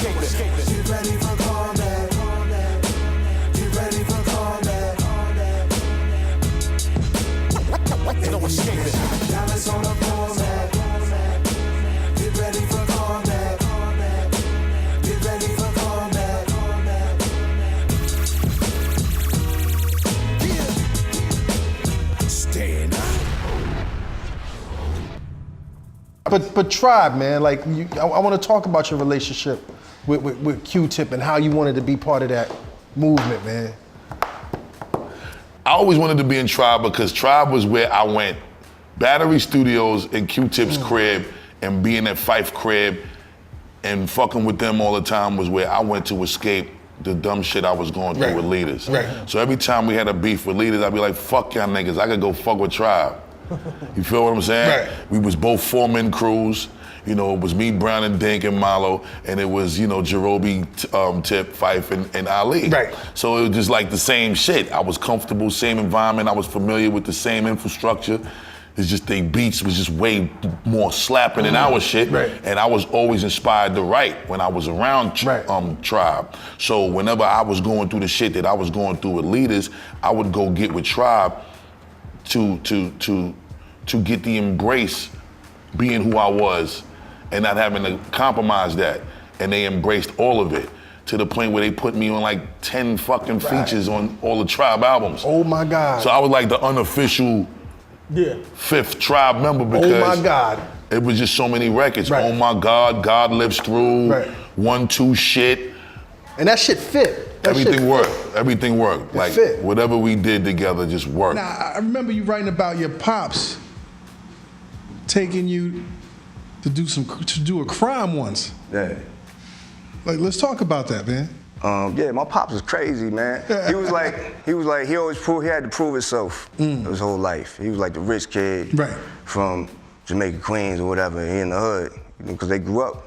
Get ready for combat. Get ready for combat. Ain't no escaping. Diamonds on the format. Get ready for combat. Get ready for combat. Stand up. But Tribe, man, like I want to talk about your relationship with Q-Tip and how you wanted to be part of that movement, man. I always wanted to be in Tribe because Tribe was where I went. Battery Studios and Q-Tip's crib and being at Fife crib and fucking with them all the time was where I went to escape the dumb shit I was going through with leaders. Right. So every time we had a beef with leaders, I'd be like, fuck y'all niggas, I could go fuck with Tribe. You feel what I'm saying? Right. We was both four-man crews. You know, it was me, Brown, and Dink, and Malo, and it was, you know, Jerobi, Tip, Fife, and Ali. Right. So it was just like the same shit. I was comfortable, same environment. I was familiar with the same infrastructure. It's just they beats was just way more slapping than our shit. Right. And I was always inspired to write when I was around Tribe. So whenever I was going through the shit that I was going through with leaders, I would go get with Tribe to get the embrace being who I was and not having to compromise that. And they embraced all of it to the point where they put me on like 10 fucking features on all the Tribe albums. Oh my God. So I was like the unofficial fifth Tribe member because oh my God. It was just so many records. Right. Oh my God, God Lives Through, Right. 1, 2 shit. And that shit fit. Everything worked. Everything worked. Like fit. whatever we did together just worked. Now, I remember you writing about your pops taking you to do a crime once. Yeah. Like, let's talk about that, man. Yeah, my pops was crazy, man. He always proved, he had to prove himself his whole life. He was like the rich kid from Jamaica, Queens, or whatever, he in the hood, because they grew up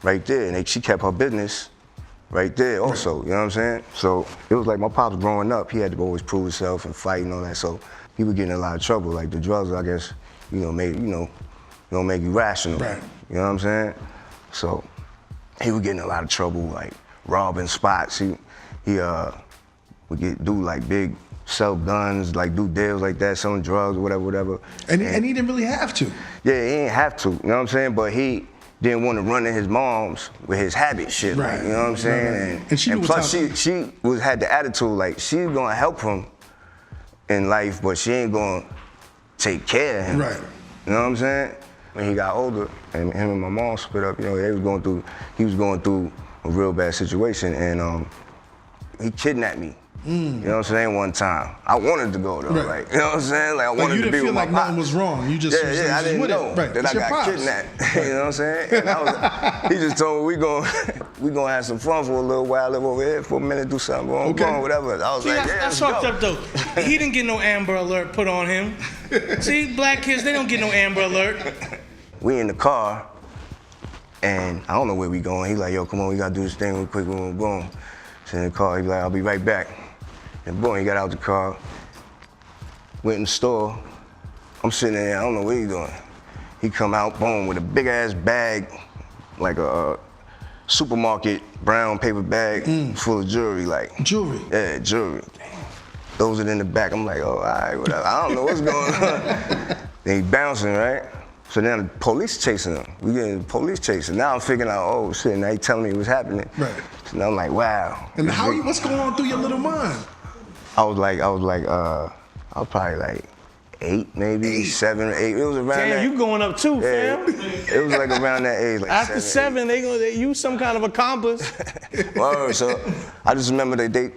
right there, and she kept her business right there also, you know what I'm saying? So it was like my pops growing up, he had to always prove himself and fight and all that, so he was getting in a lot of trouble. Like the drugs, I guess, don't make you rational, you know what I'm saying? So he was getting in a lot of trouble, like robbing spots. He would do like big sell guns, like do deals like that, selling drugs or whatever. And he didn't really have to. Yeah, he didn't have to, you know what I'm saying? But he didn't want to run in his mom's with his habit shit, like, you know what I'm saying? And plus she had the attitude like she's gonna help him in life, but she ain't gonna take care of him. Right. You know what I'm saying? When he got older and him and my mom split up, he was going through a real bad situation, and he kidnapped me. You know what I'm saying? One time. I wanted to go though, like, you know what I'm saying? Like I wanted to be with my you didn't feel like nothing was wrong. You just I didn't know that I got kidnapped. You know what I'm saying? And he just told me we gonna have some fun for a little while, live over here for a minute, do something, whatever. I was like, that's fucked up though. He didn't get no Amber Alert put on him. See, black kids, they don't get no Amber Alert. We in the car, and I don't know where we going. He like, yo, come on, we gotta do this thing real quick, boom. So in the car, he like, I'll be right back. And boom, he got out the car, went in the store. I'm sitting there, I don't know what he's doing. He come out, boom, with a big ass bag, like a supermarket brown paper bag full of jewelry, like. Jewelry? Yeah, jewelry. Throws it in the back. I'm like, oh, all right, whatever. I don't know what's going on. Then he bouncing, right? So now the police chasing him. We getting the police chasing. Now I'm figuring out, oh shit, now he telling me what's happening. Right. So now I'm like, wow. And what's going on through your little mind? I was probably like 8, maybe 7 or 8. It was around that. Damn, you going up too, fam. It was like around that age, like After 7, they use some kind of accomplice. Word, so I just remember they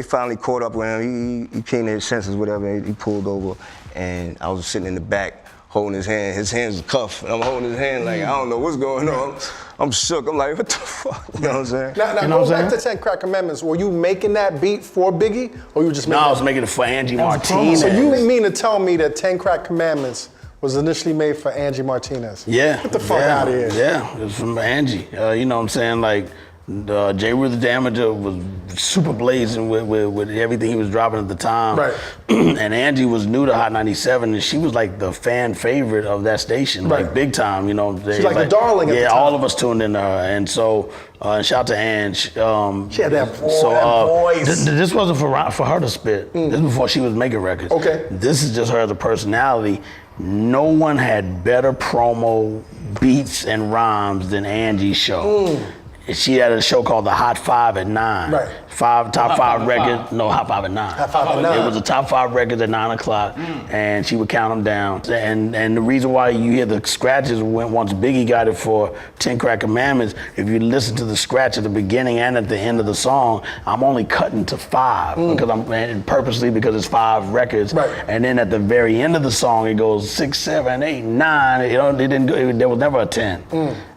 finally caught up with him. He came to his senses, whatever. He pulled over, and I was sitting in the back holding his hand. His hands was cuffed, and I'm holding his hand like, I don't know what's going on. I'm shook. I'm like, what the fuck? You know what I'm saying? Now go back to 10 Crack Commandments. Were you making that beat for Biggie, or you just making I was making it for Angie Martinez. So you mean to tell me that 10 Crack Commandments was initially made for Angie Martinez? Yeah. Get the fuck out of here. Yeah, it was from Angie. You know what I'm saying? Like, J. Rue the Damager was super blazing with everything he was dropping at the time. Right. And Angie was new to Hot 97, and she was like the fan favorite of that station, like big time. You know, she's like the darling at the time. Yeah, all of us tuned in to her, and so shout out to Ange. She had that voice. This wasn't for her to spit. This was before she was making records. Okay. This is just her as a personality. No one had better promo beats and rhymes than Angie's show. She had a show called the Hot 5 at 9. Right. Top five records. No, Hot 5 at 9. Hot 5 at 9. It was the top 5 records at 9 o'clock, and she would count them down. And the reason why you hear the scratches once Biggie got it for 10 Crack Commandments, if you listen to the scratch at the beginning and at the end of the song, I'm only cutting to 5 purposely because it's 5 records. Right. And then at the very end of the song, it goes 6, 7, 8, 9. You know, it didn't go, there was never a 10.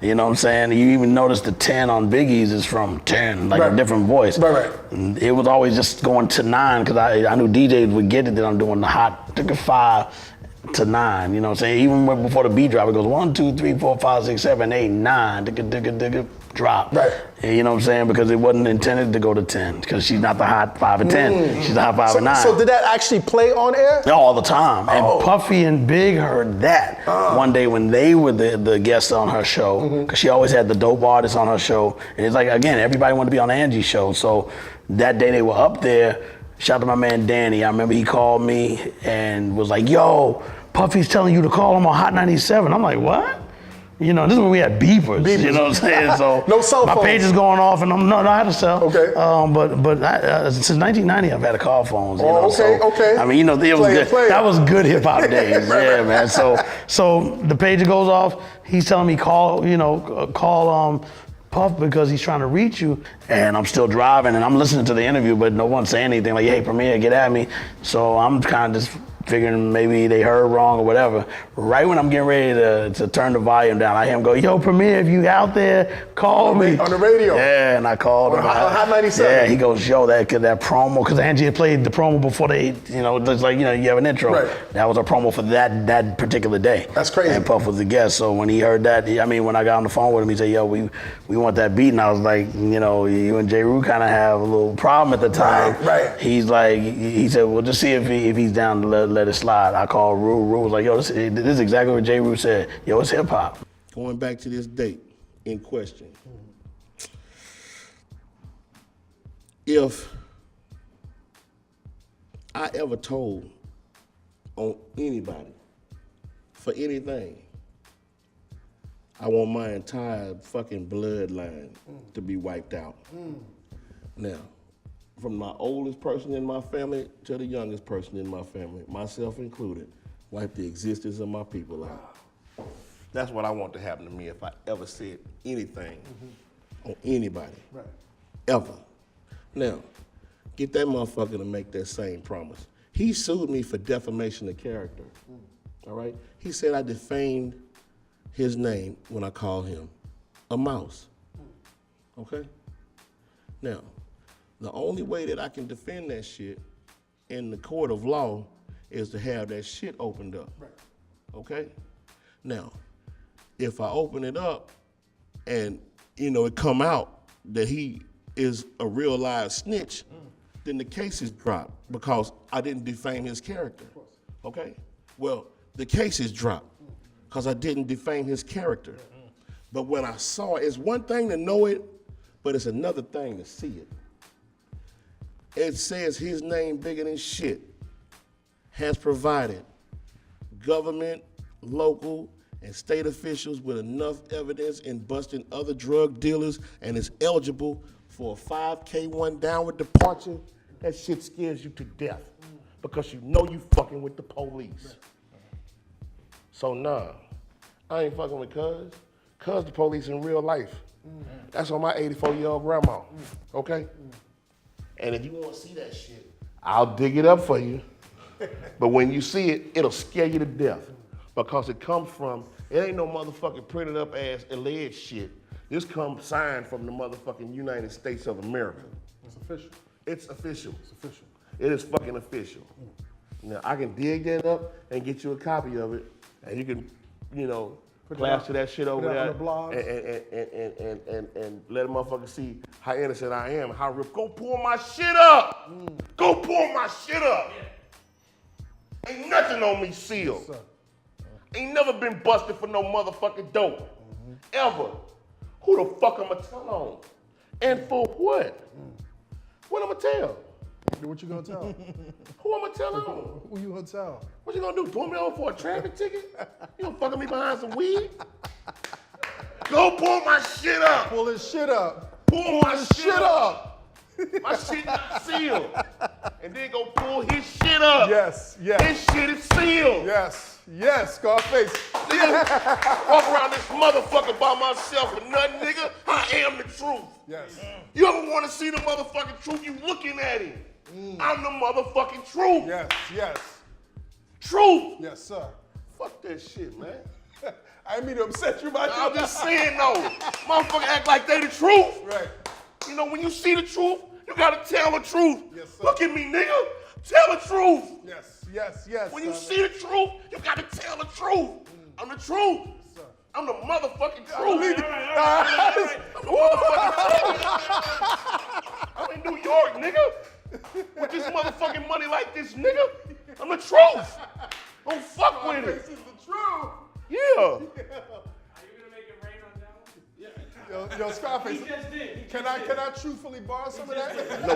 You know what I'm saying? You even notice the 10 on Biggie's is from 10, like a different voice. Right. It was always just going to 9 because I knew DJs would get it that I'm doing the hot 5 to 9. You know what I'm saying? Even before the beat drop, it goes 1, 2, 3, 4, 5, 6, 7, 8, 9. Digga, drop. Right. You know what I'm saying? Because it wasn't intended to go to 10 because she's not the hot 5 and 10. She's the hot 5 and 9. So did that actually play on air? All the time. And Puffy and Big heard that one day when they were the guests on her show, because she always had the dope artists on her show. And it's like, again, everybody wanted to be on Angie's show. So that day they were up there. Shout out to my man Danny. I remember he called me and was like, yo, Puffy's telling you to call him on Hot 97. I'm like, what? You know, this is when we had beepers. You know what I'm saying? So no cell phones. My page is going off, and I had a cell. Okay. But since 1990, I've had a call phones. You know, okay. I mean, you know, it was good. That was good hip hop days. Yeah, man. So the page goes off. He's telling me call Puff because he's trying to reach you, and I'm still driving, and I'm listening to the interview, but no one's saying anything like, hey, Premier, get at me. So I'm kind of just figuring maybe they heard wrong or whatever. Right when I'm getting ready to turn the volume down, I hear him go, yo, Premier, if you out there, call me. On the radio? Yeah, and I called him. On Hot 97? Yeah, he goes, yo, that promo, because Angie had played the promo before they, you know, it's like, you know, you have an intro. Right. That was a promo for that particular day. That's crazy. And Puff was the guest, so when he heard that, when I got on the phone with him, he said, yo, we want that beat, and I was like, you know, you and J. Rue kind of have a little problem at the time. Right. He's like, he said, well, just see if he's down to let it slide. I called Rue. Rue was like, yo, this is exactly what J. Rue said. Yo, it's hip hop. Going back to this date in question. If I ever told on anybody for anything, I want my entire fucking bloodline to be wiped out. Now, from my oldest person in my family to the youngest person in my family, myself included, wipe the existence of my people out. That's what I want to happen to me if I ever said anything on anybody, ever. Now, get that motherfucker to make that same promise. He sued me for defamation of character, all right? He said I defamed his name when I called him a mouse, okay? Now, the only way that I can defend that shit in the court of law is to have that shit opened up, okay? Now, if I open it up and, you know, it come out that he is a real live snitch, then the case is dropped because I didn't defame his character, okay? Well, the case is dropped because I didn't defame his character. But when I saw it, it's one thing to know it, but it's another thing to see it. It says his name bigger than shit has provided government, local, and state officials with enough evidence in busting other drug dealers and is eligible for a 5K1 downward departure. That shit scares you to death because you know you fucking with the police. So nah, I ain't fucking with Cuz the police in real life. That's on my 84-year-old grandma, okay? And if you want to see that shit, I'll dig it up for you. But when you see it, it'll scare you to death because it comes from, it ain't no motherfucking printed up ass alleged shit. This comes signed from the motherfucking United States of America. It's official. It's official. It's official. It is fucking official. Now, I can dig that up and get you a copy of it, and you can, you know, plaster that shit over put it there out on the blogs. and let a motherfucker see how innocent I am, how real. Go pull my shit up. Go pull my shit up. Ain't nothing on me sealed. Yes, Ain't never been busted for no motherfucking dope. Ever. Who the fuck I'ma tell on? And for what? What I'ma tell? What you gonna tell? Who I'ma tell on? Who you gonna tell? What you gonna do? Pull me over for a traffic ticket? You gonna fucking me behind some weed? Go pull my shit up. Pull his shit up. Pull my shit up. My shit not sealed. And then go pull his shit up. Yes, yes. His shit is sealed. Yes, yes, Scarface. Nigga, walk around this motherfucker by myself with nothing, nigga. I am the truth. Yes. You ever want to see the motherfucking truth? You looking at him. I'm the motherfucking truth. Yes, yes. Truth. Yes, sir. Fuck that shit, man. I didn't mean to upset you about I'm just saying though. Motherfucker act like they the truth. Right. You know, when you see the truth, you gotta tell the truth. Yes, sir. Look at me, nigga. Tell the truth. Yes, yes, yes. When you see the truth, you gotta tell the truth. I'm the truth. sir. I'm the motherfucking truth. All right. I'm the motherfucking truth. I'm in New York, nigga. With this motherfucking money like this, nigga. I'm the truth. Don't fuck with it. This is the truth. Yeah. Yo, Scarface. He just did. Can I truthfully borrow some of that? No.